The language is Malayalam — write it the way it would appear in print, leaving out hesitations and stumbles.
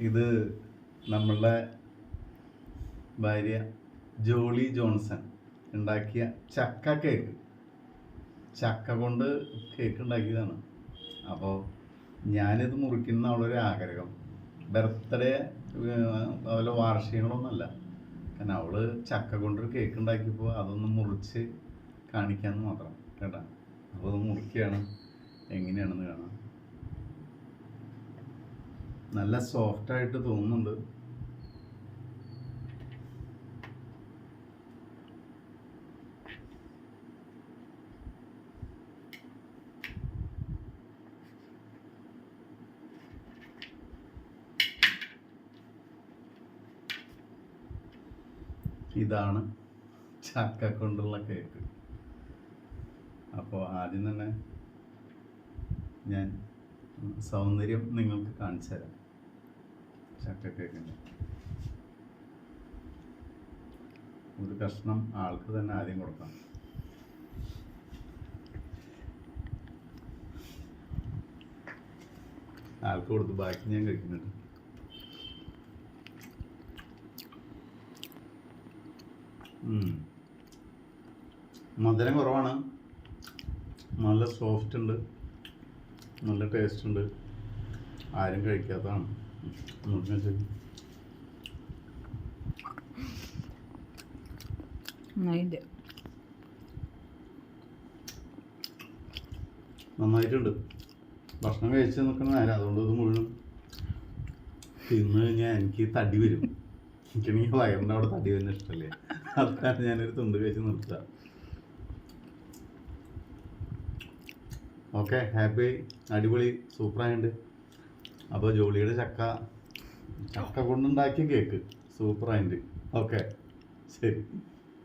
ഇത് നമ്മളുടെ ഭാര്യ ജോളി ജോൺസൺ ഉണ്ടാക്കിയ ചക്ക കേക്ക്. ചക്ക കൊണ്ട് കേക്ക് ഉണ്ടാക്കിയതാണ്. അപ്പോൾ ഞാനിത് മുറിക്കുന്ന അവളൊരു ആഗ്രഹം. ബർത്ത്ഡേ അതുപോലെ വാർഷികങ്ങളൊന്നുമല്ല. കാരണം അവള് ചക്ക കൊണ്ടൊരു കേക്ക് ഉണ്ടാക്കിയപ്പോൾ അതൊന്ന് മുറിച്ച് കാണിക്കാമെന്ന് മാത്രം കേട്ടോ. അപ്പോൾ അത് മുറിക്കുകയാണ്, എങ്ങനെയാണെന്ന് കാണാം. നല്ല സോഫ്റ്റായിട്ട് തോന്നുന്നുണ്ട്. ഇതാണ് ചക്ക കൊണ്ടുള്ള കേക്ക്. അപ്പോൾ ആദ്യം തന്നെ ഞാൻ സൗന്ദര്യം നിങ്ങൾക്ക് കാണിച്ചു തരാം. ചക്ക കേക്കിൻ്റെ ഒരു കഷ്ണം ആൾക്ക് തന്നെ ആദ്യം കൊടുക്കാം. ആൾക്ക് കൊടുത്ത് ബാക്കി ഞാൻ കഴിക്കുന്നുണ്ട്. മധുരം കുറവാണ്, നല്ല സോഫ്റ്റ് ഉണ്ട്, നല്ല ടേസ്റ്റ് ഉണ്ട്. ആരും കഴിക്കാത്തതാണ്. നന്നായിട്ടുണ്ട്. ഭക്ഷണം കഴിച്ച് നിൽക്കുന്ന നേരം, അതുകൊണ്ട് ഇത് മുഴുവൻ തിന്ന് കഴിഞ്ഞാൽ എനിക്ക് തടി വരും. എനിക്കാണെങ്കിൽ വയറിൻ്റെ അവിടെ തടി വരുന്ന ഇഷ്ടമല്ലേ, അതുകാരണം ഞാനൊരു തുണ്ട് കഴിച്ച് നിർത്തുക. ഓക്കെ, ഹാപ്പി, അടിപൊളി, സൂപ്പറായിട്ടുണ്ട്. അപ്പോൾ ജോളിയുടെ ചക്ക കൊണ്ടുണ്ടാക്കിയ കേക്ക് സൂപ്പറായിട്ടുണ്ട്. ഓക്കെ, ശരി.